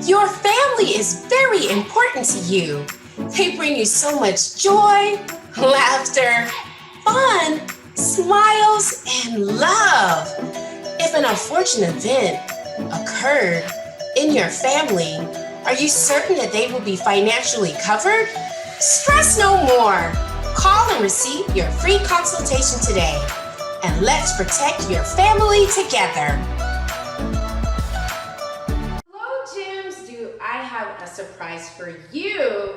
Your family is very important to you. They bring you so much joy, laughter, fun, smiles, and love. If an unfortunate event occurred in your family, are you certain that they will be financially covered? Stress no more. Call and receive your free consultation today. And let's protect your family together. Hello, Gems. Do I have a surprise for you?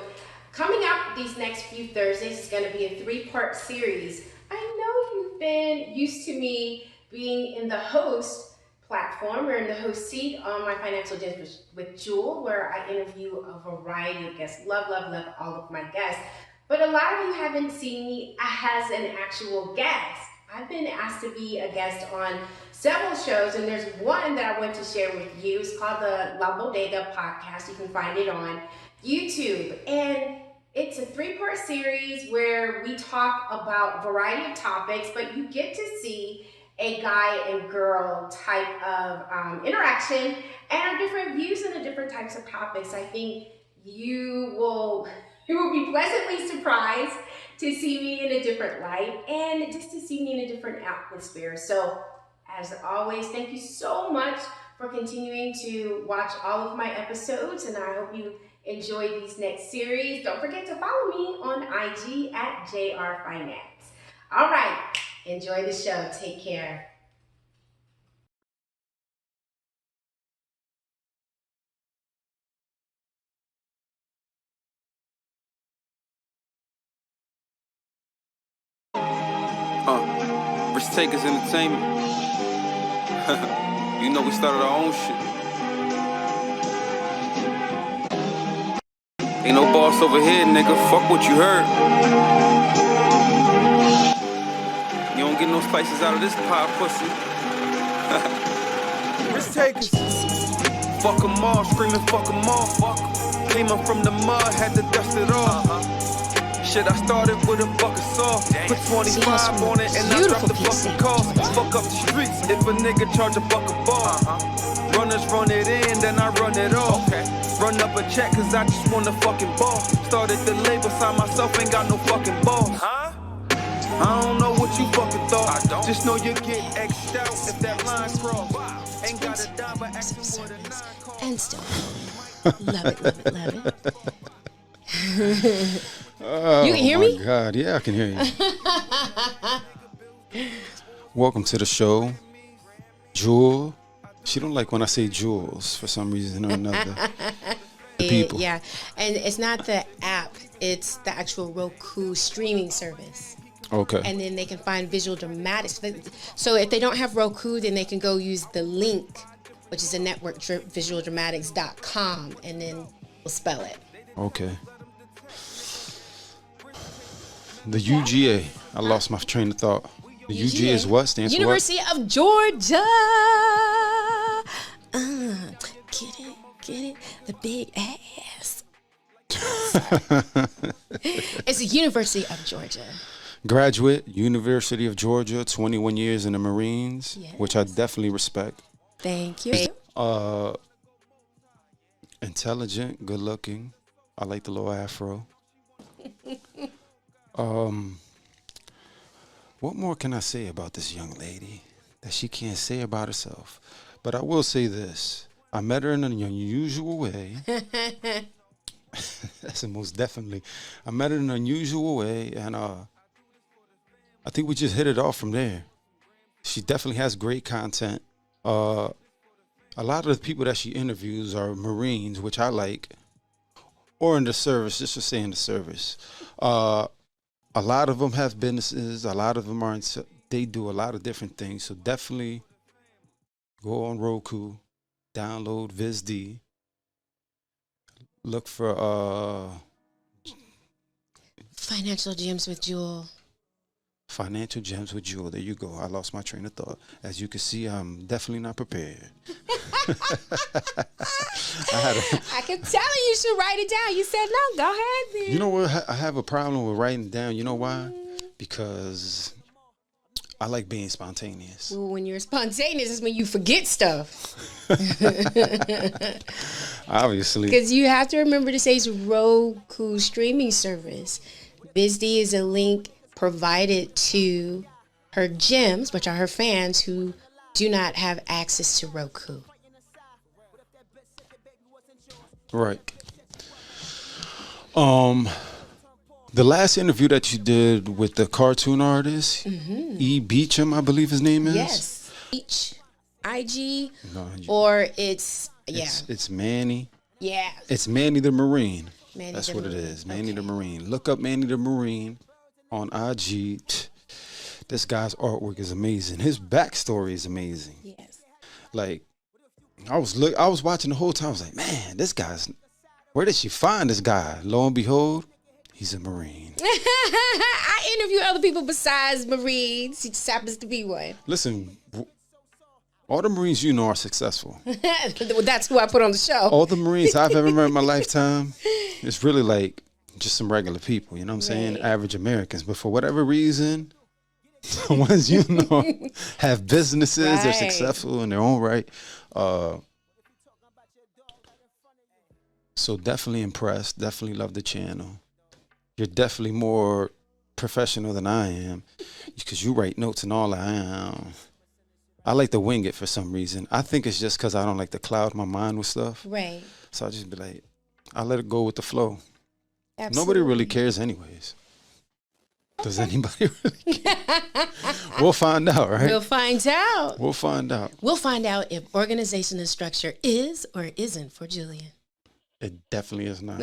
Coming up these next few Thursdays is going to be a 3-part series. I know you've been used to me being in the host platform or in the host seat on my Financial Gems with Jewel, where I interview a variety of guests. Love all of my guests. But a lot of you haven't seen me as an actual guest. I've been asked to be a guest on several shows, and there's one that I want to share with you. It's called the Bodega Podcast. You can find it on YouTube. And it's a 3-part series where we talk about a variety of topics, but you get to see a guy and girl type of interaction and our different views on the different types of topics. I think you will be pleasantly surprised to see me in a different light and just to see me in a different atmosphere. So, as always, thank you so much for continuing to watch all of my episodes, and I hope you enjoy these next series. Don't forget to follow me on IG at JR Finance. All right, enjoy the show. Take care. Risk Takers Entertainment. You know we started our own shit. Ain't no boss over here, nigga. Fuck what you heard. You don't get no spices out of this pie, pussy. Risk Takers. Fuck 'em all, screaming fuck 'em all. Came up from the mud, had to dust it off. Shit, I started with a bucket sauce. Put 25 on it and I dropped the fucking cost. Fuck up the streets if a nigga charge a buck a ball. Runners run it in, then I run it off. Run up a check cause I just want a fucking ball. Started the label, signed myself, ain't got no fucking balls. I don't know what you fucking thought. Just know you get X'd out if that line cross. Ain't got a dime but acting with a 9 call. And still love it. Oh, you can hear me? Oh my God, yeah, I can hear you. Welcome to the show, Jewel. She don't like when I say Jules for some reason or another. The people. Yeah, and it's not the app; it's the actual Roku streaming service. Okay. And then they can find Visual Dramatics. So if they don't have Roku, then they can go use the link, which is a network, visualdramatics.com, and then we'll spell it. Okay. The UGA. I lost my train of thought. The UGA is what? Stands for what? University of Georgia. Get it? The big ass. It's the University of Georgia. Graduate, University of Georgia, 21 years in the Marines, Yes. which I definitely respect. Thank you. Intelligent, good looking. I like the little afro. What more can I say about this young lady that she can't say about herself? But I will say this. I met her in an unusual way. That's most definitely. I met her in an unusual way, and I think we just hit it off from there. She definitely has great content. A lot of the people that she interviews are Marines, which I like, or in the service, just to say in the service. A lot of them have businesses. A lot of them they do a lot of different things. So definitely go on Roku, download VizD, look for Financial Gems with Jewel. Financial Gems with Jewel. There you go. I lost my train of thought. As you can see, I'm definitely not prepared. I kept telling you should write it down. You said no. Go ahead, then. You know what? I have a problem with writing it down. You know why? Because I like being spontaneous. Well, when you're spontaneous is when you forget stuff. Obviously. Because you have to remember to say it's Roku streaming service. Bizdy is a link provided to her gems, which are her fans who do not have access to Roku. Right. The last interview that you did with the cartoon artist, E. Beecham, I believe his name is. Yes. Beach, IG, No, or it's Manny. Yeah. It's Manny the Marine. Manny That's the what it Marine. is. Manny the Okay. Marine. Look up Manny the Marine on IG. This guy's artwork is amazing. His backstory is amazing. Yes. Like, I was watching the whole time. I was like, man, this guy's. Where did she find this guy? Lo and behold, he's a Marine. I interview other people besides Marines. He just happens to be one. Listen, all the Marines you know are successful. That's who I put on the show. All the Marines I've ever met in my lifetime, it's really like just some regular people. You know what I'm saying? Right. Average Americans. But for whatever reason, the ones you know have businesses, they're Right. successful in their own right. So definitely impressed. Definitely love the channel. You're definitely more professional than I am because you write notes and all that. I like to wing it for some reason. I think it's just because I don't like to cloud my mind with stuff. Right. So I just be like, I let it go with the flow. Absolutely. Nobody really cares anyways. Does anybody really care? We'll find out, right? We'll find out. We'll find out. We'll find out if organization and structure is or isn't for Julian. It definitely is not.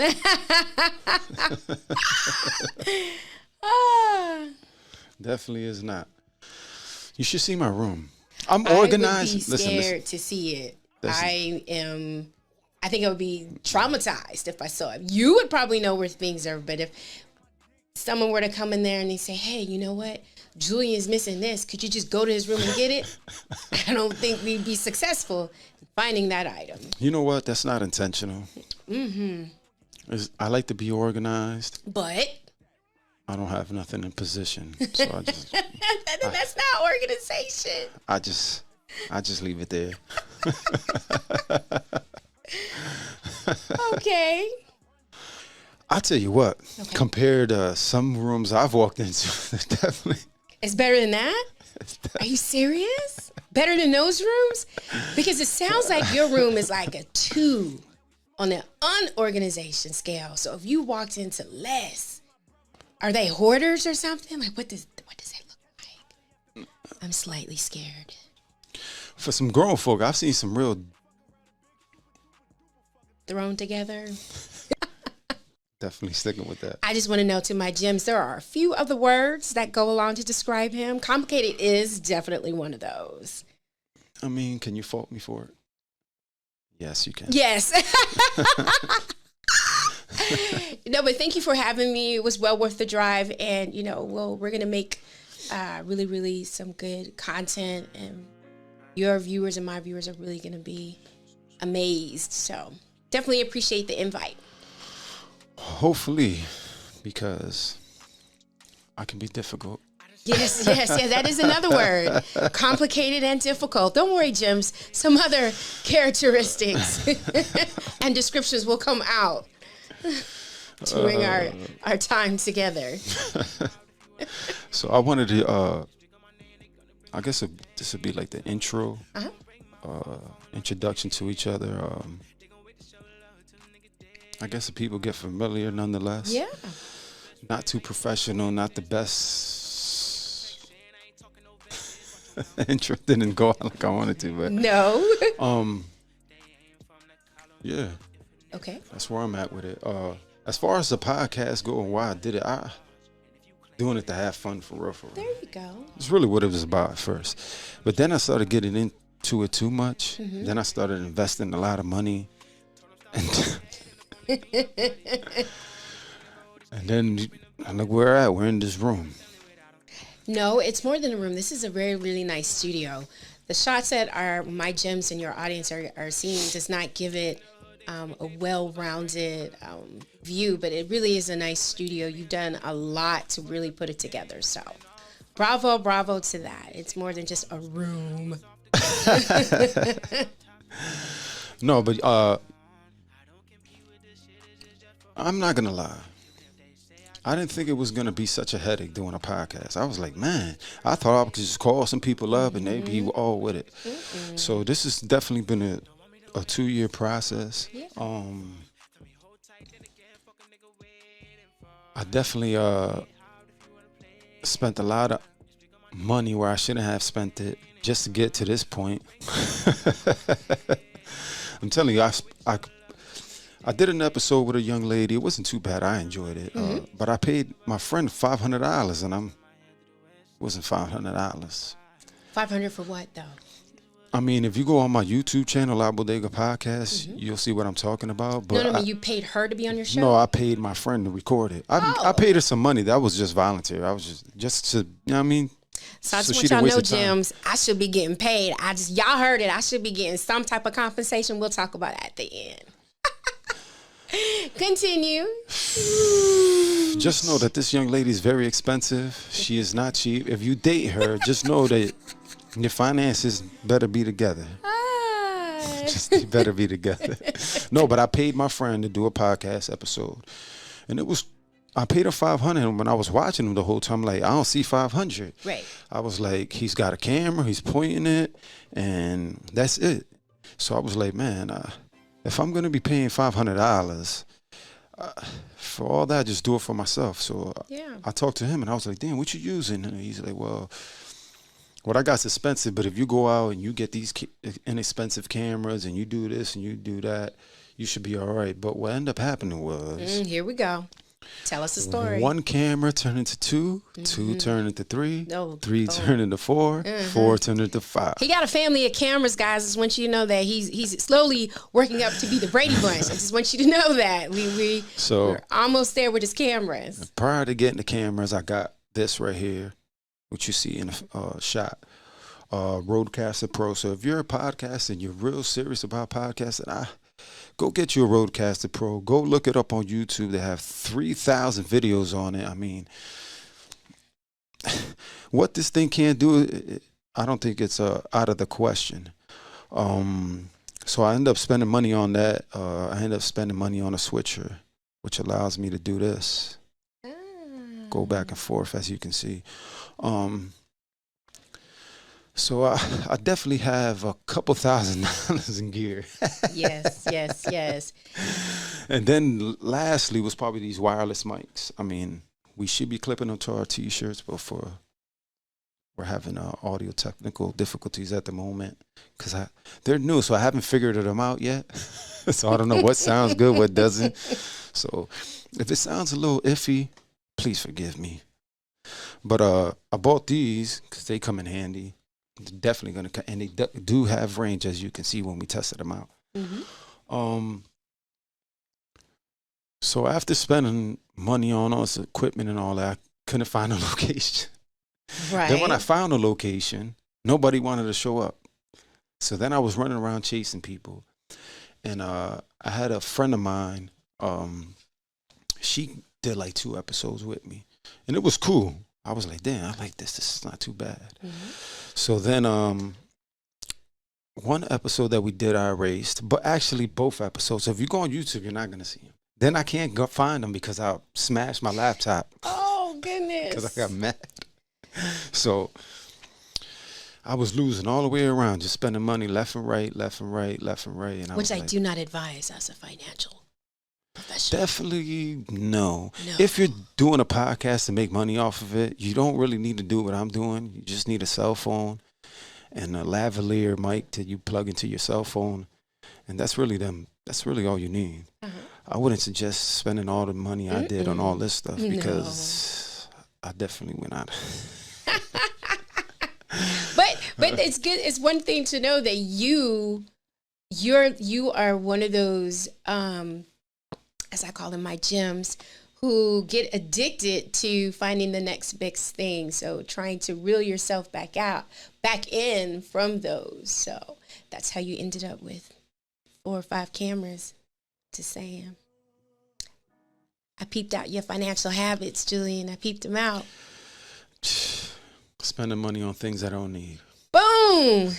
Ah. Definitely is not. You should see my room. I'm organized. I would be scared to see it. I think I would be traumatized if I saw it. You would probably know where things are, but if someone were to come in there and they say, hey, you know what? Julian's missing this. Could you just go to his room and get it? I don't think we'd be successful in finding that item. You know what? That's not intentional. I like to be organized. But I don't have nothing in position. So that's not organization. I just leave it there. Okay. I'll tell you what, compared to some rooms I've walked into, definitely. It's better than that? Are you serious? Better than those rooms? Because it sounds like your room is like a 2 on the unorganization scale. So if you walked into less, are they hoarders or something? Like what does it look like? I'm slightly scared. For some grown folk, I've seen some real. Thrown together. Definitely sticking with that. I just want to know to my gems, there are a few other words that go along to describe him. Complicated is definitely one of those. I mean, can you fault me for it? Yes, you can. Yes. No, but thank you for having me. It was well worth the drive. And, we're going to make really, really some good content. And your viewers and my viewers are really going to be amazed. So definitely appreciate the invite. Hopefully, because I can be difficult. Yes, that is another word. Complicated and difficult. Don't worry, Gems. Some other characteristics and descriptions will come out during our time together. So I wanted to, I guess this would be like the intro, introduction to each other. I guess the people get familiar nonetheless. Yeah. Not too professional, not the best. Intro didn't go out like I wanted to, but no. Yeah. Okay. That's where I'm at with it. As far as the podcast go and why I did it, I doing it to have fun for real. There you go. It's really what it was about at first. But then I started getting into it too much. Mm-hmm. Then I started investing a lot of money. And then look where we're at. We're in this room. No, it's more than a room. This is a very, really nice studio. The shots that my gems and your audience are seeing does not give it a well-rounded view, but it really is a nice studio. You've done a lot to really put it together. So bravo to that. It's more than just a room. No, but I'm not gonna lie. I didn't think it was gonna be such a headache doing a podcast. I was like, man, I thought I could just call some people up and they'd be all with it. So this has definitely been a 2-year process. Yeah. I definitely spent a lot of money where I shouldn't have spent it just to get to this point. I'm telling you, I did an episode with a young lady. It wasn't too bad. I enjoyed it. But I paid my friend $500 and it wasn't $500. $500 for what though? I mean, if you go on my YouTube channel, Bodega Podcast, you'll see what I'm talking about. But No, I mean, you paid her to be on your show? No, I paid my friend to record it. I paid her some money. That was just volunteer. I was just to, you know what I mean? So I just want y'all to know, Gems, I should be getting paid. Y'all heard it. I should be getting some type of compensation. We'll talk about it at the end. Continue. Just know that this young lady is very expensive. She is not cheap. If you date her, just know that your finances better be together. Just better be together. No, but I paid my friend to do a podcast episode. And I paid her $500, and when I was watching him the whole time, like, I don't see $500. Right. I was like, he's got a camera, he's pointing it, and that's it. So I was like, man, if I'm gonna be paying $500 for all that, just do it for myself. So I talked to him, and I was like, damn, what you using? And he's like, well, what I got's expensive, but if you go out and you get these inexpensive cameras and you do this and you do that, you should be all right. But what ended up happening was... here we go. Tell us the story. 1 camera turned into 2, 2 turned into 3, 3 turned into 4, 4 turned into 5. He got a family of cameras, guys. I just want you to know that he's slowly working up to be the Brady Bunch. I just want you to know that. We're almost there with his cameras. Prior to getting the cameras, I got this right here, which you see in the shot. Rodecaster Pro. So if you're a podcaster and you're real serious about podcasting, go get you a Rodecaster Pro. Go look it up on YouTube. They have 3,000 videos on it. I mean, what this thing can't do, I don't think it's out of the question. So I end up spending money on that. I end up spending money on a switcher, which allows me to do this. Go back and forth, as you can see. So I definitely have a couple $1,000s in gear. Yes. And then lastly was probably these wireless mics. I mean, we should be clipping them to our T-shirts, but we're having audio technical difficulties at the moment because they're new, so I haven't figured them out yet. So I don't know what sounds good, what doesn't. So if it sounds a little iffy, please forgive me. But I bought these because they come in handy. They're definitely going to, and they do have range, as you can see when we tested them out. So after spending money on all this equipment and all that, I couldn't find a location. Right. Then when I found a location, nobody wanted to show up. So then I was running around chasing people. And I had a friend of mine, she did like 2 episodes with me. And it was cool. I was like, damn, I like this. This is not too bad. So then one episode that we did, I erased. But actually, both episodes. So if you go on YouTube, you're not going to see them. Then I can't go find them because I smashed my laptop. Oh, goodness. Because I got mad. So I was losing all the way around, just spending money left and right. And Which I do not advise as a financial professional. Definitely no. If you're doing a podcast to make money off of it, you don't really need to do what I'm doing. You just need a cell phone and a lavalier mic that you plug into your cell phone. And that's really all you need. I wouldn't suggest spending all the money I did on all this stuff because I definitely went out. But it's good. It's one thing to know that you are one of those, as I call them, my gems, who get addicted to finding the next big thing. So trying to reel yourself back in from those. So that's how you ended up with 4 or 5 cameras to Sam. I peeped out your financial habits, Julian. I peeped them out. Spending money on things I don't need. Boom!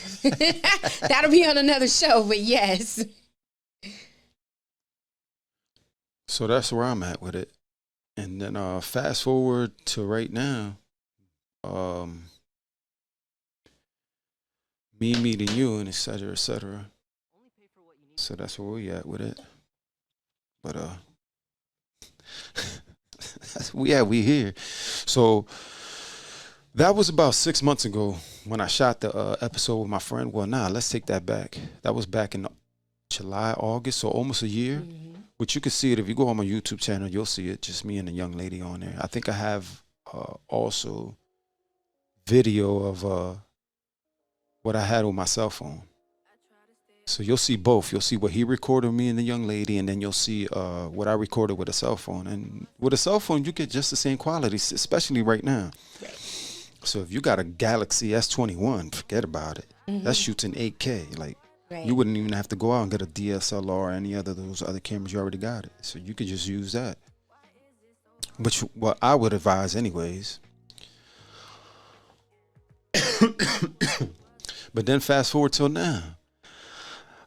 That'll be on another show, but yes. So that's where I'm at with it. And then fast forward to right now, me meeting you and et cetera, et cetera. So that's where we at with it. But we here. So that was about 6 months ago when I shot the episode with my friend. Well, let's take that back. That was back in July, August, so almost a year. Which you can see it if you go on my YouTube channel. You'll see it. Just me and a young lady on there. I think I have also video of what I had on my cell phone. So you'll see both. You'll see what he recorded with me and the young lady, and then you'll see what I recorded with a cell phone. And with a cell phone, you get just the same quality, especially right now. Right. So if you got a Galaxy S21, forget about it. That shoots in 8K. Like, you wouldn't even have to go out and get a DSLR or any other of those other cameras. You already got it. So you could just use that. Which, what I would advise anyways. But then fast forward till now.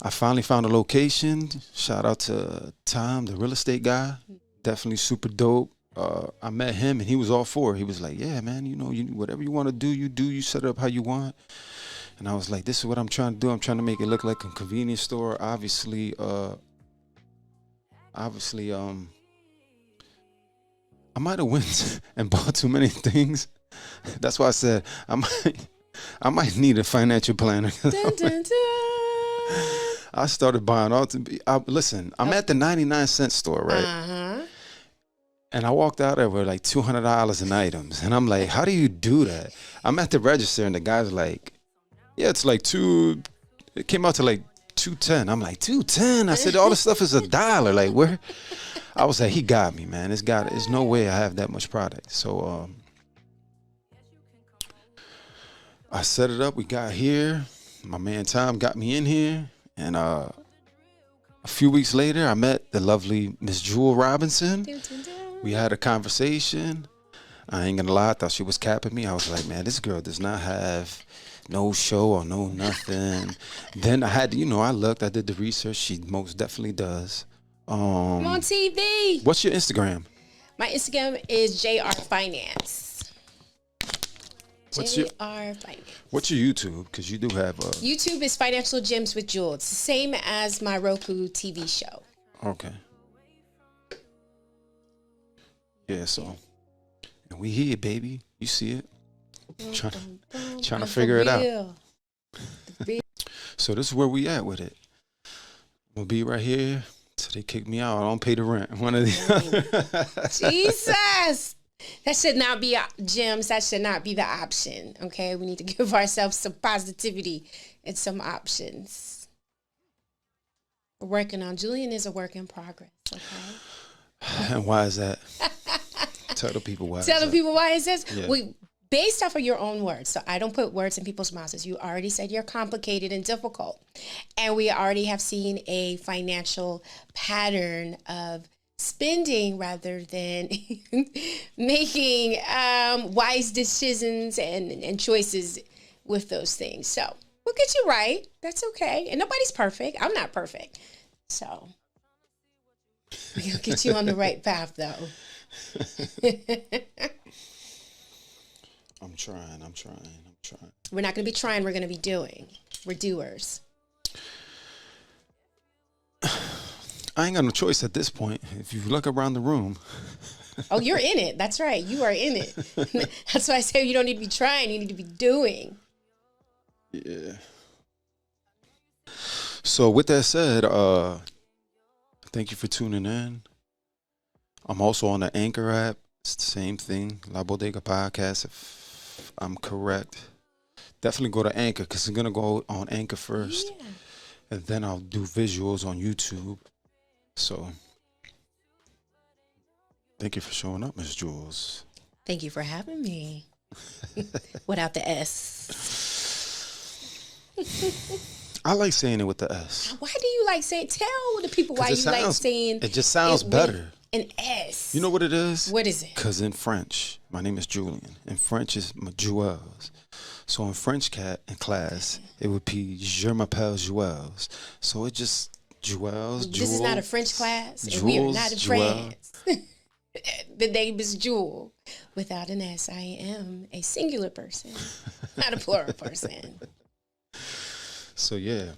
I finally found a location. Shout out to Tom, the real estate guy. Definitely super dope. I met him and he was all for it. He was like, yeah, man, you whatever you want to do. You set it up how you want. And I was like, this is what I'm trying to do. I'm trying to make it look like a convenience store. Obviously, I might have went and bought too many things. That's why I said I might need a financial planner. Dun, dun, dun. I started buying listen, I'm at the 99-cent store, right? And I walked out there with like $200 in items. And I'm like, how do you do that? I'm at the register and the guy's like, yeah, it's like it came out to like $2.10. I'm like, $2.10? I said, all the stuff is $1. Like, where? I was like, he got me, man. There's no way I have that much product. So I set it up. We got here. My man Tom got me in here. And a few weeks later, I met the lovely Miss Jewel Robinson. We had a conversation. I ain't gonna lie, I thought she was capping me. I was like, man, this girl does not have no show or no nothing. Then I had to, I looked, I did the research. She most definitely does. I'm on TV. What's your Instagram? My Instagram is JR Finance. What's Finance. What's your YouTube? Because you do have YouTube is Financial Gems with Jewel. It's the same as my Roku TV show. Okay. Yeah, so and we here, baby. You see it? Trying to figure it out. So this is where we at with it. We'll be right here till they kick me out. I don't pay the rent. One of the Jesus. That should not be Gems. That should not be the option. Okay, we need to give ourselves some positivity and some options. We're working on. Julian is a work in progress. Okay. And why is that? Tell the people why. Tell the people why it says based off of your own words. So I don't put words in people's mouths. You already said you're complicated and difficult, and we already have seen a financial pattern of spending rather than making wise decisions and choices with those things. So we'll get you right. That's okay. And nobody's perfect. I'm not perfect. So we'll get you on the right path, though. I'm trying. We're not going to be trying. We're going to be doing. We're doers. I ain't got no choice at this point. If you look around the room. Oh, you're in it. That's right. You are in it. That's why I say you don't need to be trying. You need to be doing. Yeah. So with that said, thank you for tuning in. I'm also on the Anchor app. It's the same thing. La Bodega Podcast, if I'm correct. Definitely go to Anchor because I'm going to go on Anchor first. Yeah. And then I'll do visuals on YouTube. So, thank you for showing up, Miss Jules. Thank you for having me. Without the S. I like saying it with the S. Why do you like saying? Tell the people why you like saying. It just sounds better. An S. You know what it is? What is it? Because in French, my name is Julian. In French, it's Jules. So in French class, it would be Je m'appelle Jules. So it just Jewels. This is not a French class, and we are not in France. The name is Jewel. Without an S, I am a singular person, not a plural person. So, yeah.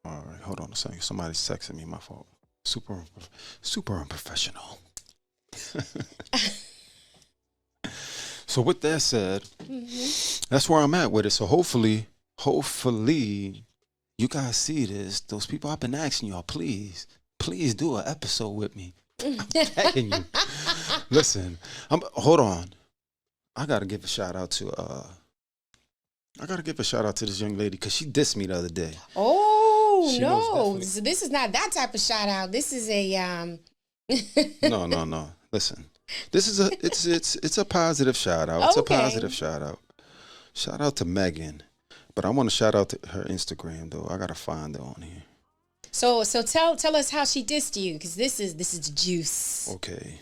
All right, hold on a second. Somebody's texting me. My fault. Super unprofessional. So with that said, that's where I'm at with it. So hopefully, you guys see this. Those people I've been asking y'all, please do an episode with me. I'm begging you. Listen, hold on. I gotta give a shout out to this young lady because she dissed me the other day. Oh no! So this is not that type of shout out. This is a No. Listen, this is it's a positive shout out. It's a positive shout out. Shout out to Megan, but I want to shout out to her Instagram though. I gotta find her on here. So tell us how she dissed you because this is the juice. Okay.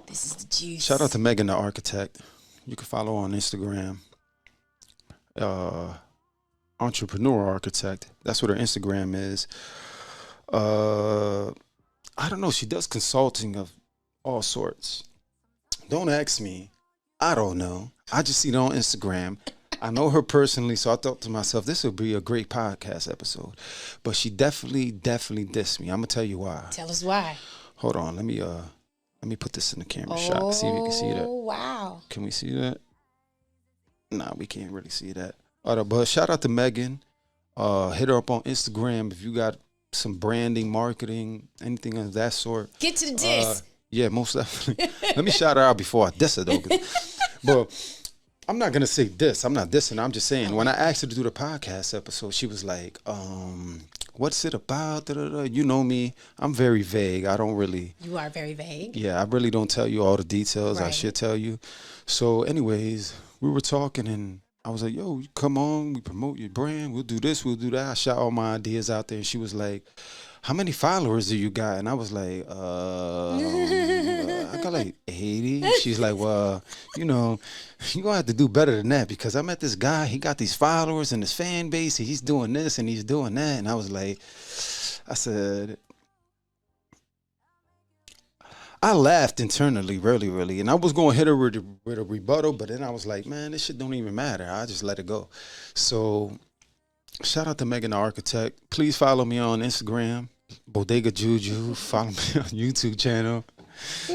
This is the juice. Shout out to Megan the architect. You can follow her on Instagram. Entrepreneur architect. That's what her Instagram is. I don't know. She does consulting of all sorts. Don't ask me. I don't know. I just see it on Instagram. I know her personally, so I thought to myself, this would be a great podcast episode. But she definitely dissed me. I'm gonna tell you why. Tell us why. Hold on. Let me put this in the camera shot. See if we can see that. Oh wow. Can we see that? Nah, we can't really see that. All right, but shout out to Megan. Hit her up on Instagram if you got some branding, marketing, anything of that sort. Get to the diss. Yeah, most definitely. Let me shout her out before I diss her though. But I'm not gonna say diss. I'm not dissing. I'm just saying when I asked her to do the podcast episode, she was like, what's it about? Da-da-da. You know me. I'm very vague. I don't really. You are very vague. Yeah, I really don't tell you all the details. Right. I should tell you. So anyways, we were talking and I was like, yo, come on, we promote your brand. We'll do this, we'll do that. I shot all my ideas out there. And she was like, how many followers do you got? And I was like, I got like 80. She's like, well, you're going to have to do better than that because I met this guy. He got these followers and his fan base. And he's doing this and he's doing that. And I was like, I laughed internally, really. And I was going to hit her with a rebuttal, but then I was like, man, this shit don't even matter. I just let it go. So shout out to Megan the Architect. Please follow me on Instagram, Bodega Juju. Follow me on YouTube channel.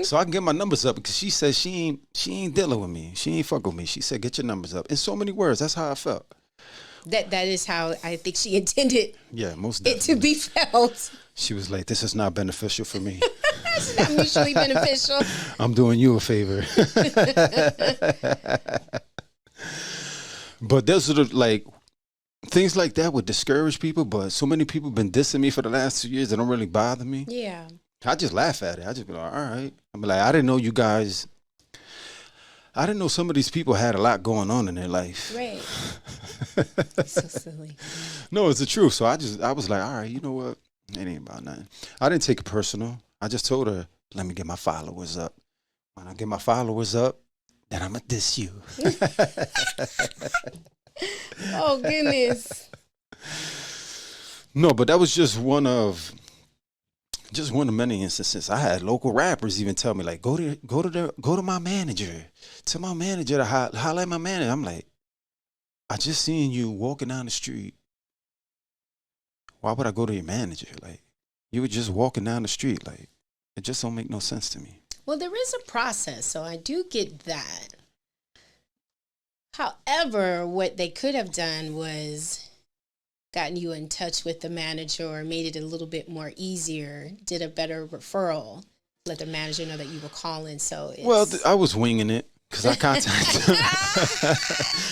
So I can get my numbers up because she said she ain't dealing with me. She ain't fuck with me. She said, get your numbers up. In so many words, that's how I felt. That is how I think she intended most definitely. it to be felt. She was like, this is not beneficial for me. It's not mutually beneficial. I'm doing you a favor. But those are things like that would discourage people, but so many people been dissing me for the last 2 years. They don't really bother me. Yeah. I just laugh at it. I just be like, all right. I'm like, I didn't know you guys. I didn't know some of these people had a lot going on in their life. Right. So silly. No, it's the truth. So I was like, all right, you know what? It ain't about nothing. I didn't take it personal. I just told her, let me get my followers up. When I get my followers up, then I'm going to diss you. Oh, goodness. No, but that was just one of many instances. I had local rappers even tell me, like, go to my manager. Tell my manager to holler at my manager. I'm like, I just seen you walking down the street. Why would I go to your manager? Like, you were just walking down the street. Like, it just don't make no sense to me. Well, there is a process, so I do get that. However, what they could have done was gotten you in touch with the manager or made it a little bit more easier, did a better referral, let the manager know that you were calling. So I was winging it because I contacted him.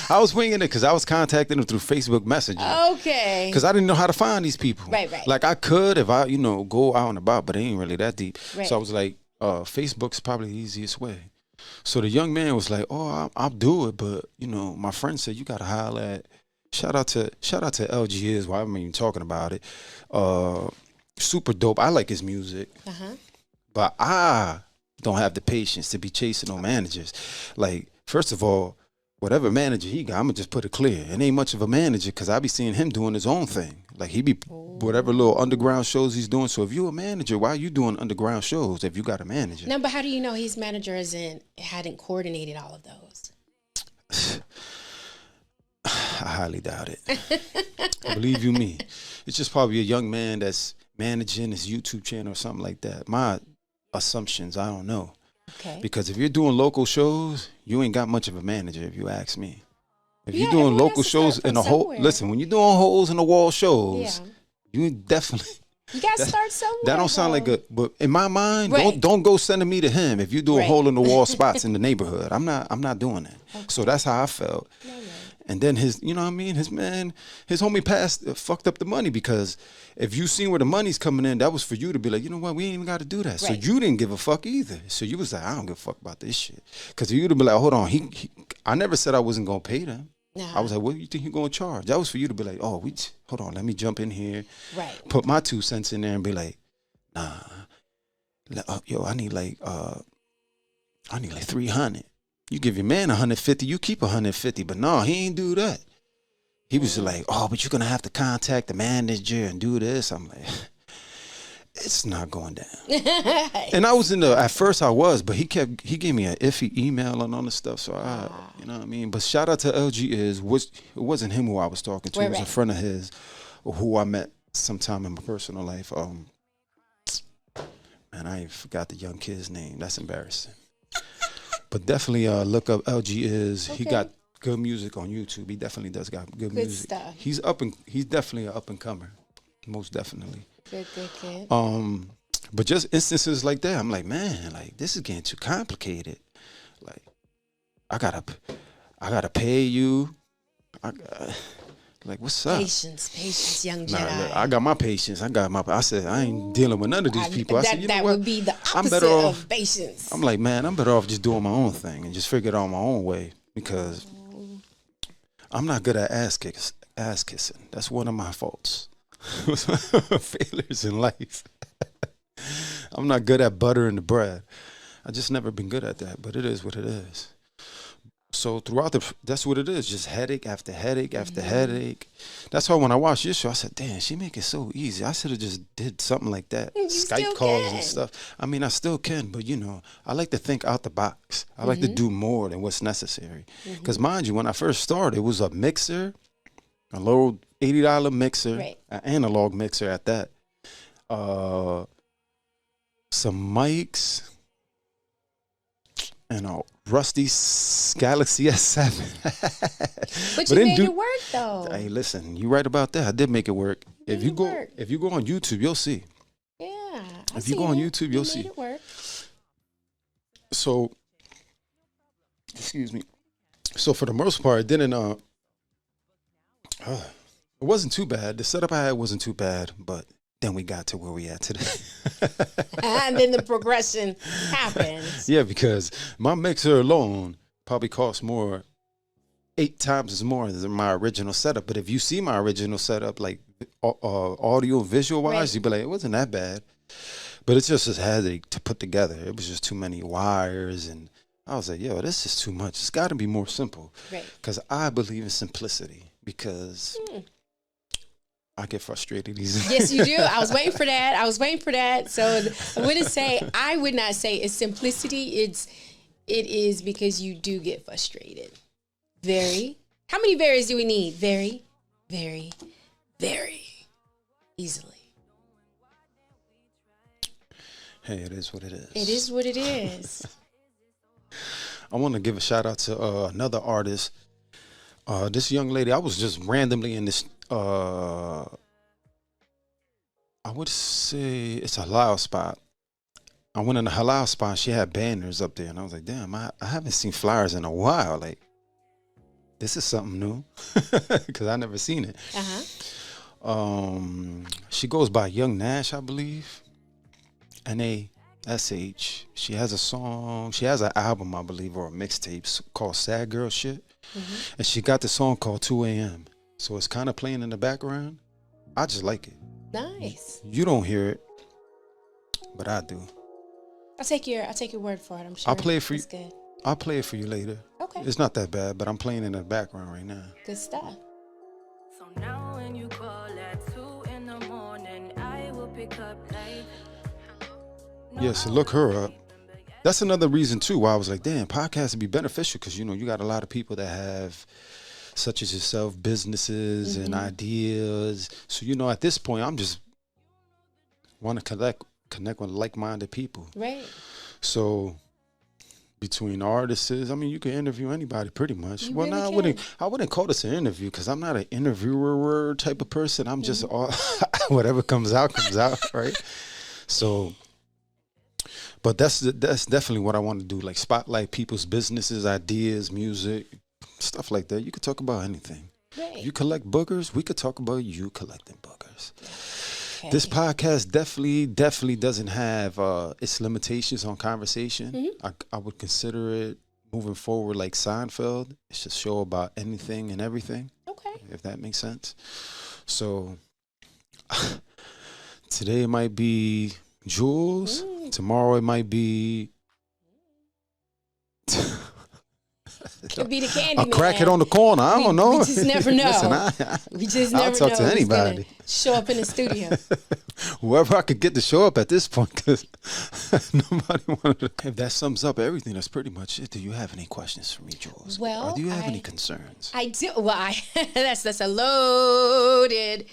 I was winging it because I was contacting him through Facebook Messenger. Okay. Because I didn't know how to find these people. Right. Like I could if I, go out and about, but it ain't really that deep. Right. So I was like, Facebook's probably the easiest way. So the young man was like, oh, I'll do it. But, my friend said, you got to holler at, shout out to LG is, why I'm even talking about it. Super dope. I like his music. Uh-huh. But I don't have the patience to be chasing no managers. Like, first of all, whatever manager he got, I'm going to just put it clear. It ain't much of a manager because I be seeing him doing his own thing. Like he be whatever little underground shows he's doing. So if you're a manager, why are you doing underground shows if you got a manager? No, but how do you know his manager hadn't coordinated all of those? I highly doubt it. Believe you me. It's just probably a young man that's managing his YouTube channel or something like that. My assumptions, I don't know. Okay. Because if you're doing local shows, you ain't got much of a manager, if you ask me. If you're doing everyone local has to shows start in from a hole, somewhere. listen, when you're doing holes in the wall shows, Yeah. you definitely. You got to start somewhere. That don't sound like though. a, but in my mind, Right. don't go sending me to him if you're doing Right. hole in the wall spots in the neighborhood. I'm not doing that. Okay. So that's how I felt. No, no. And then his, you know what I mean? His homie passed, fucked up the money, because if you seen where the money's coming in, that was for you to be like, you know what, we ain't even got to do that. So Right. you didn't give a fuck either. So you was like, I don't give a fuck about this shit. Because you'd have been like, hold on, I never said I wasn't going to pay them. Nah. I was like, what do you think you're going to charge? That was for you to be like, oh, hold on, let me jump in here, Right. put my 2 cents in there and be like, nah, yo, I need like 300. You give your man 150, you keep 150. But no, he ain't do that. He was like, oh, but you're gonna have to contact the manager and do this. I'm like, it's not going down. And I was at first I was, but he gave me an iffy email and all this stuff. So you know what I mean? But shout out to LG it wasn't him who I was talking to. Right, It was a right. friend of his who I met sometime in my personal life. Man, I ain't forgot the young kid's name. That's embarrassing. But definitely look up LG is. He Okay. got good music on YouTube. He definitely does got good music. stuff. He's definitely an up and comer. Most definitely. Good. But just instances like that, I'm like, man, like this is getting too complicated. Like, I gotta pay you. Like, what's up? Patience, young Nah, Jedi. look, I got my patience. I said I ain't dealing with none of these people. I said, you know that what? would be the I'm opposite better off. of patience. I'm like, man, I'm better off just doing my own thing and just figure it out my own way, because I'm not good at ass kissing. That's one of my faults. Failures in life. I'm not good at buttering the bread. I just never been good at that, but it is what it is. So that's what it is. Just headache after headache after headache. That's why when I watched your show, I said, damn, she make it so easy. I should have just did something like that. You Skype still calls can. and stuff. I mean, I still can, but I like to think out the box. I like to do more than what's necessary. Because mind you, when I first started, it was a mixer, a low $80 mixer, Right. an analog mixer at that. Some mics, and a rusty Galaxy S7. But you made it work though. Hey, listen, you right about that. I did make it work. You If made you it go, work. if you go on YouTube, you'll see. Yeah. If you go on YouTube, you'll see. Made it work. So, excuse me. So for the most part, it didn't. It wasn't too bad. The setup I had wasn't too bad, but then we got to where we at today. And then the progression happens. Yeah, because my mixer alone probably cost 8 times as more than my original setup. But if you see my original setup, like audio visual wise, Right. you'd be like, it wasn't that bad. But it's just a headache to put together. It was just too many wires, and I was like, yo, this is too much. It's got to be more simple. Right. Because I believe in simplicity, because I get frustrated easily. Yes, you do. I was waiting for that. So I would not say it's simplicity. It is because you do get frustrated. Very. How many varies do we need? Very, very, very easily. Hey, it is what it is. It is what it is. I want to give a shout out to another artist. This young lady, I was just randomly in this, I would say it's a halal spot. I went in a halal spot, she had banners up there, and I was like, damn, I haven't seen flyers in a while. Like, this is something new, because I never seen it. She goes by Young Nash, I believe. NASH. She has a song, she has an album, I believe, or a mixtape called Sad Girl Shit. And she got the song called 2 a.m. So it's kind of playing in the background. I just like it. Nice. You don't hear it, but I do. I'll take your word for it. I'm sure. I'll play it for you. It's good. I'll play it for you later. Okay. It's not that bad, but I'm playing in the background right now. Good stuff. So now when you call at 2 Yeah, so look her up. That's another reason too why I was like, damn, podcasts would be beneficial because you got a lot of people that have, such as yourself, businesses and ideas. So at this point, I'm just want to connect with like-minded people. Right. So between artists, you can interview anybody pretty much. You Well, really no, can. I wouldn't call this an interview because I'm not an interviewer type of person. I'm just all whatever comes out, right? So. But that's definitely what I want to do, like spotlight people's businesses, ideas, music, stuff like that. You could talk about anything. Right. You collect boogers, we could talk about you collecting boogers. Okay. This podcast definitely doesn't have its limitations on conversation. I would consider it moving forward like Seinfeld. It's a show about anything and everything. Okay. If that makes sense. So today it might be Jules. Tomorrow it might be Could be the candy a crackhead on the corner. I don't know. We just never know. Listen, we just I'll never talk know to who's anybody. gonna show up in the studio. Whoever I could get to show up at this point, because nobody wanted to. If that sums up everything, that's pretty much it. Do you have any questions for me, Jules? Well, or do you have any concerns? I do. Well, that's a loaded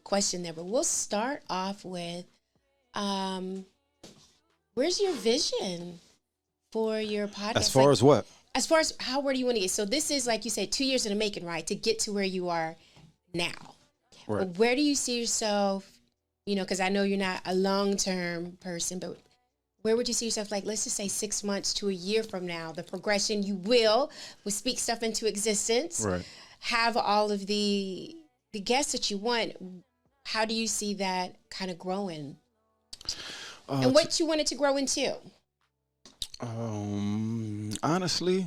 question there, but we'll start off with, where's your vision for your podcast? As far as what? As far as where do you want to get? So this is, like you said, 2 years in the making, right? To get to where you are now. Right. But where do you see yourself, because I know you're not a long-term person, but where would you see yourself, like, let's just say 6 months to a year from now, the progression you will speak stuff into existence, Right. have all of the guests that you want. How do you see that kind of growing? And what you want it to grow into? Honestly,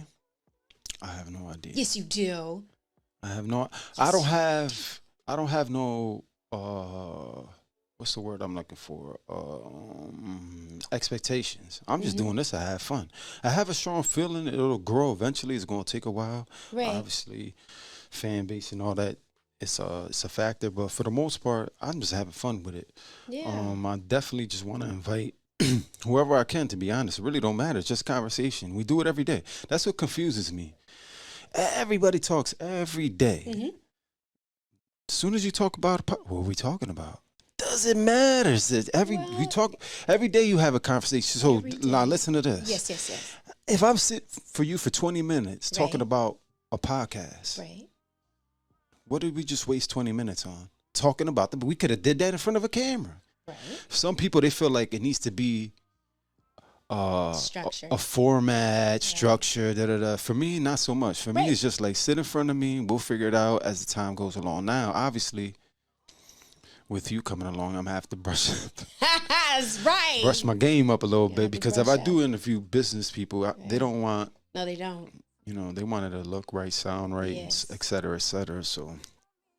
I have no idea. Yes, you do. I have no. I don't have no. What's the word I'm looking for? Expectations. I'm just doing this to have fun. I have a strong feeling it'll grow eventually. It's going to take a while. Right. Obviously, fan base and all that. It's a factor, but for the most part, I'm just having fun with it. Yeah. I definitely just want to invite whoever I can. To be honest, it really don't matter. It's just conversation. We do it every day. That's what confuses me. Everybody talks every day. As soon as you talk about what are we talking about? Doesn't matter. We talk every day. You have a conversation. So now listen to this. Yes. If I'm sitting for you for 20 minutes talking Right. about a podcast, Right. what did we just waste 20 minutes on? Talking about them. We could have did that in front of a camera. Right. Some people, they feel like it needs to be Structure. a format, structure, da-da-da. For me, not so much. For me, it's just like sit in front of me. We'll figure it out as the time goes along. Now, obviously, with you coming along, I'm going to have to That's right. brush my game up a little You bit, have to because if brush I do interview business people, they don't want, No, they don't. they want it to look right, sound right, Yes. et cetera, et cetera. So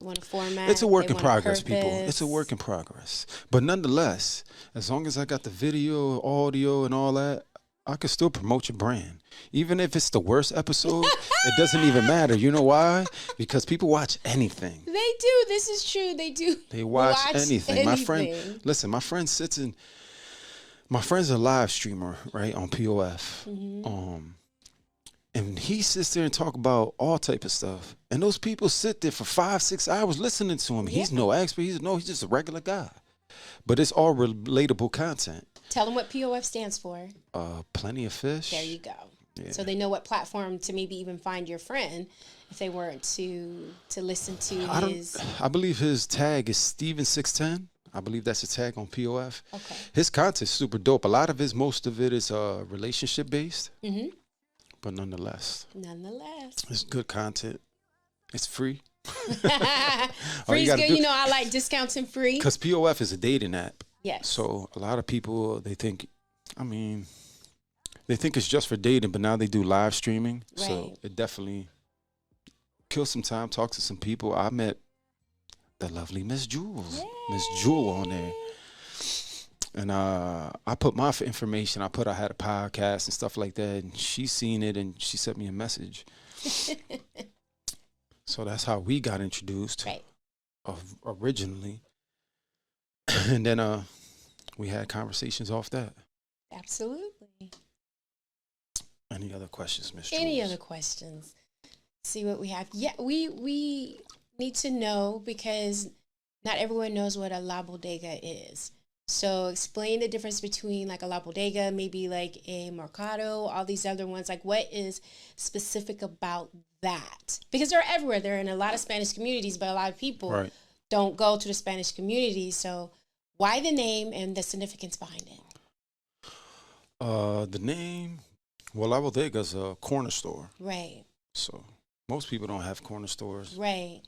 They want a format. it's a work they in want progress, people. purpose. It's a work in progress. But nonetheless, as long as I got the video, audio, and all that, I can still promote your brand. Even if it's the worst episode, it doesn't even matter. You know why? Because people watch anything. They do. This is true. They do. They watch anything. My friend sits in. My friend's a live streamer, right, on POF. And he sits there and talk about all type of stuff. And those people sit there for 5-6 hours listening to him. He's no expert. He's just a regular guy. But it's all relatable content. Tell them what POF stands for. Plenty of fish. There you go. Yeah. So they know what platform to maybe even find your friend if they weren't to listen to his. I believe his tag is Steven610. I believe that's a tag on POF. Okay. His content's super dope. Most of it is relationship based. But nonetheless, it's good content. It's free. Free is good. I like discounts and free. Because POF is a dating app. Yes. So a lot of people, they think it's just for dating, but now they do live streaming. Right. So it definitely kills some time, talk to some people. I met the lovely Miss Jules. Yay. Miss Jewel on there. And I put my information. I had a podcast and stuff like that. And she seen it and she sent me a message. So that's how we got introduced. Right. Originally. And then we had conversations off that. Absolutely. Any other questions, Miss Any Jules? other questions? See what we have. Yeah, we need to know, because not everyone knows what a La Bodega is. So explain the difference between like a La Bodega, maybe like a Mercado, all these other ones. Like, what is specific about that? Because they're everywhere. They're in a lot of Spanish communities, but a lot of people don't go to the Spanish community. So why the name and the significance behind it? The name, well, La Bodega is a corner store. Right. So most people don't have corner stores. Right.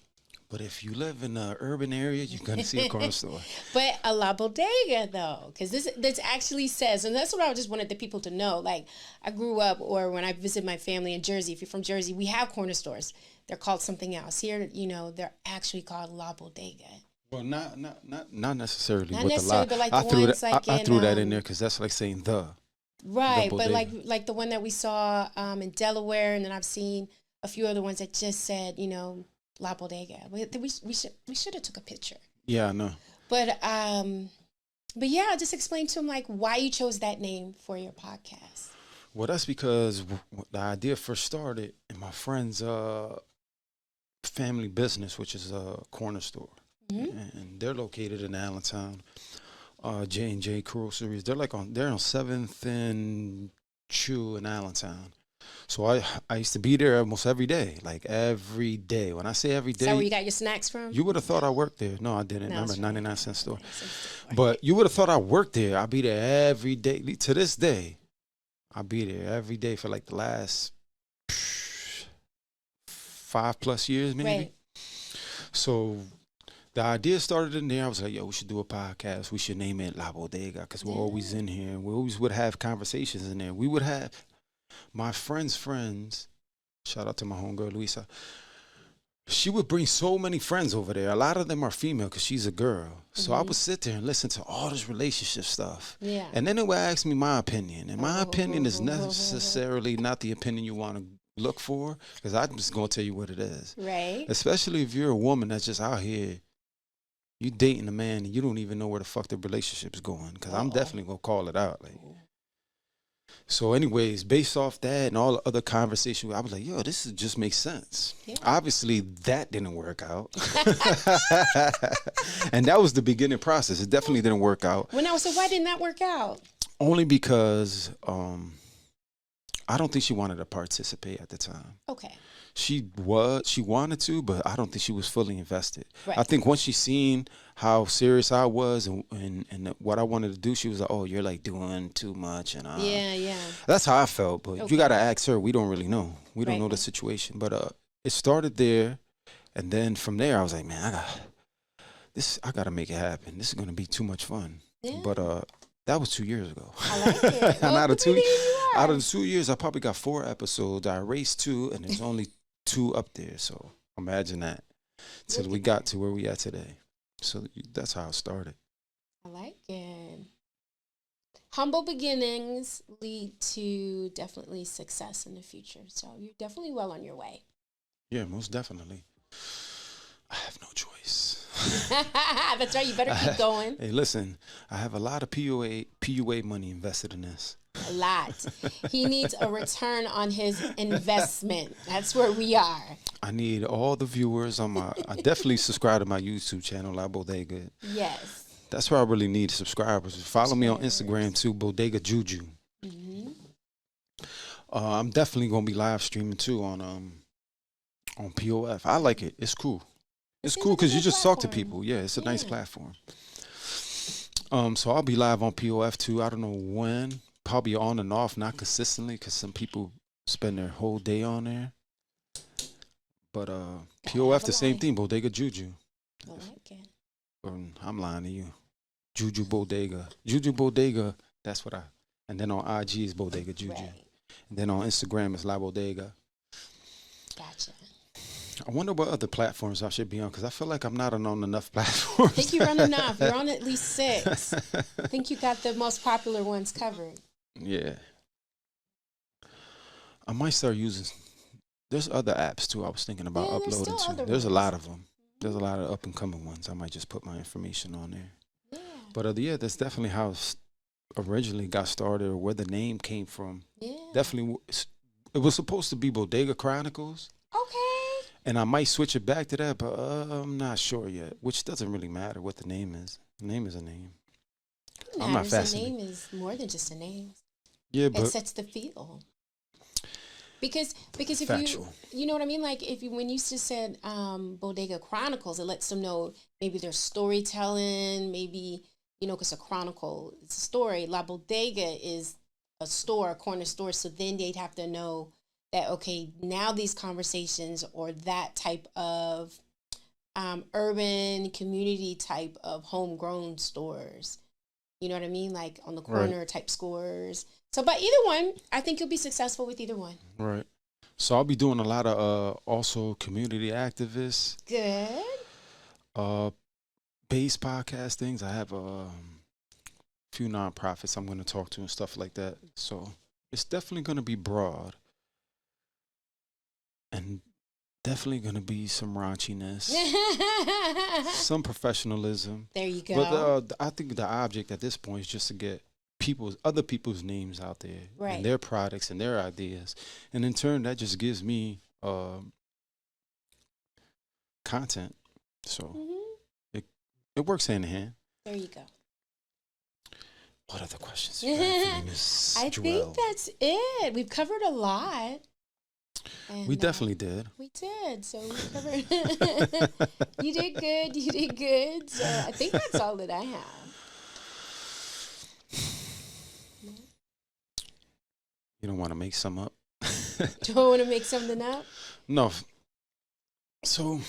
But if you live in an urban area, you're going to see a corner store. But a La Bodega, though, because this actually says, and that's what I just wanted the people to know. Like, I grew up, or when I visit my family in Jersey, if you're from Jersey, we have corner stores. They're called something else. Here, they're actually called La Bodega. Well, not necessarily. Not with necessarily, the but like I the threw ones that, like I in, threw that in there because that's like saying the. Right, the but like the one that we saw in Delaware, and then I've seen a few other ones that just said, La Bodega. We should have took a picture. Yeah, I know. But yeah, just explain to him like why you chose that name for your podcast. Well, that's because the idea first started in my friend's family business, which is a corner store, and they're located in Allentown. J&J Groceries. They're on 7th and Chew in Allentown. So I used to be there almost every day, like every day. When I say every day, is that where you got your snacks from? You would have thought I worked there. No, I didn't. No, Remember, 99-cent store. Right. But you would have thought I worked there. I'll be there every day. To this day, I'll be there every day for like the last 5+ years, maybe. Right. So the idea started in there. I was like, yo, we should do a podcast. We should name it La Bodega because we're always in here. We always would have conversations in there. We would have my friends' friends. Shout out to my homegirl, Luisa. She would bring so many friends over there. A lot of them are female because she's a girl. So I would sit there and listen to all this relationship stuff. Yeah. And then they would ask me my opinion. And my opinion is necessarily not the opinion you want to look for, because I'm just going to tell you what it is. Right. Especially if you're a woman that's just out here. You dating a man and you don't even know where the fuck the relationship's going, because I'm definitely going to call it out. Like, so anyways, based off that and all the other conversation, I was like, yo, this just makes sense. Yeah. Obviously, that didn't work out. And that was the beginning process. It definitely didn't work out. So why didn't that work out? Only because I don't think she wanted to participate at the time. Okay. She wanted to, but I don't think she was fully invested. Right. I think once she seen how serious I was and what I wanted to do, she was like, "Oh, you're like doing too much." And yeah. That's how I felt. But you gotta ask her. We don't really know. We don't know the situation. But it started there, and then from there, I was like, "Man, I gotta make it happen. This is gonna be too much fun." Yeah. But that was 2 years ago. I like it. And out of the 2 years, I probably got 4 episodes. I erased 2, and there's only 2 up there. So imagine that till we got to where we at today. So that's how it started. I like it. Humble beginnings lead to definitely success in the future. So you're definitely well on your way. Yeah, most definitely. I have no choice. That's right. You better keep going. Hey, listen, I have a lot of PUA money invested in this. A lot. He needs a return on his investment. That's where we are. I need all the viewers on I definitely subscribe to my YouTube channel, La Bodega. Yes. That's where I really need subscribers. Follow me on Instagram too, Bodega Juju. Mm-hmm. I'm definitely gonna be live streaming too on POF. I like it. It's cool. It's cool because you just talk to people. Yeah, it's a nice platform. So I'll be live on POF too. I don't know when. Probably on and off, not consistently, because some people spend their whole day on there. But POF, the same thing, Bodega Juju. I like it. I'm lying to you. Juju Bodega. Juju Bodega, that's what and then on IG is Bodega Juju. Right. And then on Instagram is La Bodega. Gotcha. I wonder what other platforms I should be on, because I feel like I'm not on enough platforms. I think you're on enough. You're on at least 6. I think you got the most popular ones covered. Yeah. I might start using, there's other apps too I was thinking about uploading to. There's a lot of them. There's a lot of up and coming ones. I might just put my information on there. But yeah, that's definitely how originally got started, or where the name came from. Yeah. Definitely, it was supposed to be Bodega Chronicles. Okay. And I might switch it back to that, but I'm not sure yet. Which doesn't really matter what the name is. The name is a name. I'm not fascinated. A name is more than just a name. Yeah, but it sets the feel. Because if factual. you know what I mean, like when you just said Bodega Chronicles, it lets them know maybe there's storytelling, maybe because a chronicle is a story. La Bodega is a store, a corner store, so then they'd have to know that okay, now these conversations or that type of urban community type of homegrown stores. You know what I mean? Like on the corner type stores. So, but either one, I think you'll be successful with either one. Right. So I'll be doing a lot of also community activists. Good. Based podcast things. I have a few nonprofits I'm going to talk to and stuff like that. So it's definitely going to be broad. And definitely going to be some raunchiness. Some professionalism. There you go. But I think the object at this point is just to get other people's names out there, right, and their products and their ideas, and in turn that just gives me content. So it works hand in hand. There you go. What other questions you have, I think that's it. We've covered a lot. And, we definitely did. We did. So we covered. You did good. You did good. So I think that's all that I have. You don't want to make some up? Don't want to make something up? No. So,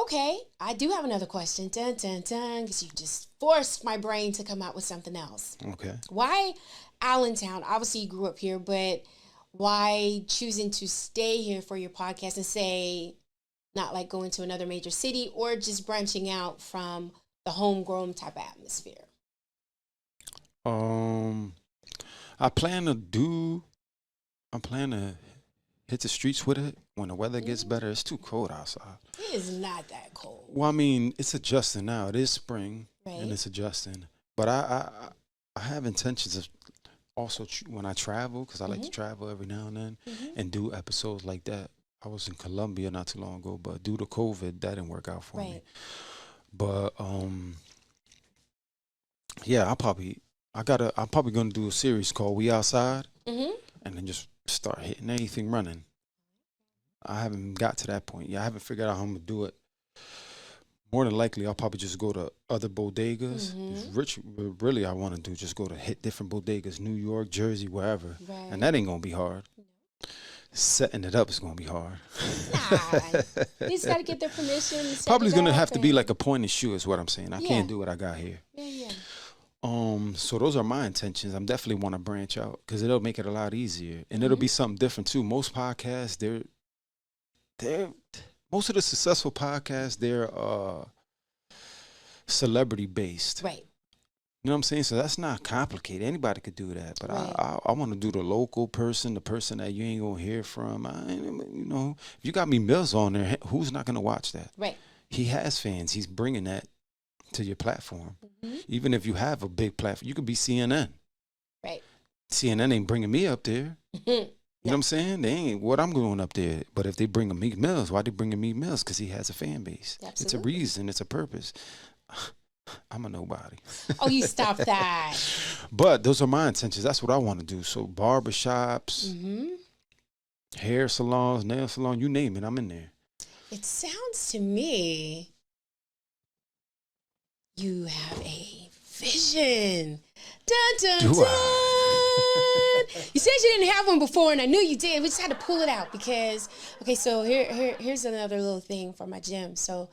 okay. I do have another question. Dun, dun, dun, because you just forced my brain to come out with something else. Okay. Why Allentown? Obviously, you grew up here, but why choosing to stay here for your podcast and say, not like going to another major city or just branching out from the homegrown type of atmosphere? I plan to hit the streets with it when the weather gets better. It's too cold outside. It is not that cold. Well, I mean, it's adjusting now. It is spring, right, and it's adjusting. But I have intentions of also when I travel, because I like to travel every now and then and do episodes like that. I was in Colombia not too long ago, but due to COVID, that didn't work out for me. But yeah, I'm probably gonna do a series called We Outside, and then just start hitting anything running. I haven't got to that point yet. I haven't figured out how I'm gonna do it. More than likely, I'll probably just go to other bodegas. Really, I want to do just go to hit different bodegas, New York, Jersey, wherever, and that ain't gonna be hard. Setting it up is gonna be hard. You just gotta get their permission. Probably gonna have to be like a point and shoot, is what I'm saying. I can't do what I got here. Yeah. So those are my intentions. I'm definitely want to branch out because it'll make it a lot easier, and it'll be something different too. Most podcasts, they're most of the successful podcasts, they're celebrity based, right? You know what I'm saying? So that's not complicated. Anybody could do that, but I want to do the local person, the person that you ain't gonna hear from. If you got me Mills on there, who's not gonna watch that? Right. He has fans. He's bringing that to your platform. Even if you have a big platform, you could be CNN. Right. CNN ain't bringing me up there. You know what I'm saying? They ain't what I'm going up there. But if they bring Meek Mills, why they bringing Meek Mills? Because he has a fan base. Absolutely. It's a reason. It's a purpose. I'm a nobody. Oh, you stop that. But those are my intentions. That's what I want to do. So barbershops, hair salons, nail salon, you name it, I'm in there. It sounds to me you have a vision. Dun, dun, do dun. I? You said you didn't have one before, and I knew you did. We just had to pull it out because, okay, so here's another little thing for my gym. So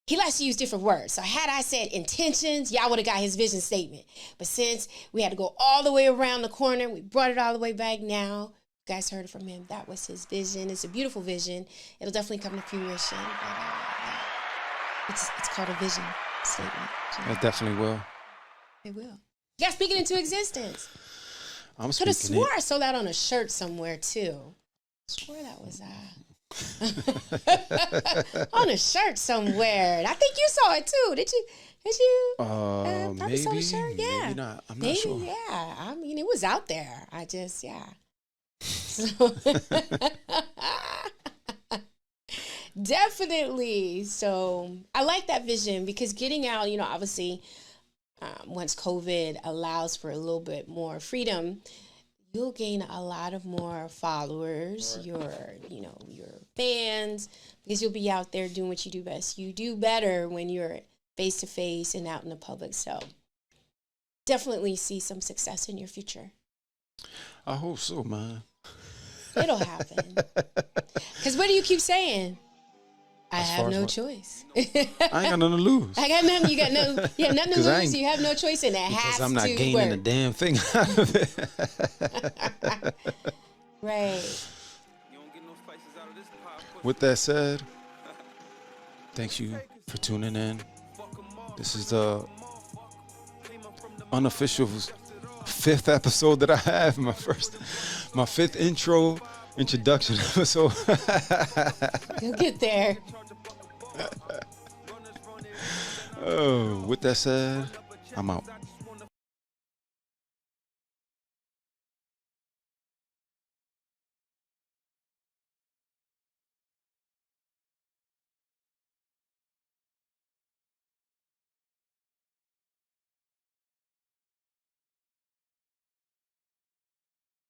he likes to use different words. So had I said intentions, y'all would have got his vision statement. But since we had to go all the way around the corner, we brought it all the way back now. You guys heard it from him. That was his vision. It's a beautiful vision. It'll definitely come to fruition. But, it's called a vision statement. It definitely will. It will. You got to speak it into existence. I'm Could have speaking swore it. I saw that on a shirt somewhere too. Swore that was on a shirt somewhere. And I think you saw it too. Did you? Did you? Maybe, so sure. Yeah. maybe not. I'm not Maybe, sure. yeah. I mean, it was out there. I just, yeah. So, definitely. So I like that vision because getting out, obviously, once COVID allows for a little bit more freedom, you'll gain a lot of more followers, your fans, because you'll be out there doing what you do best. You do better when you're face to face and out in the public. So definitely see some success in your future. I hope so, man. It'll happen. Because what do you keep saying? I have no choice. I ain't got nothing to lose. I got nothing. You got nothing. You have nothing to lose. You have no choice, and it has to because I'm not gaining work. a damn thing out of it. Right. With that said, thank you for tuning in. This is the unofficial 5th episode that I have. My 5th introduction episode. You'll get there. Oh, with that said, I'm out.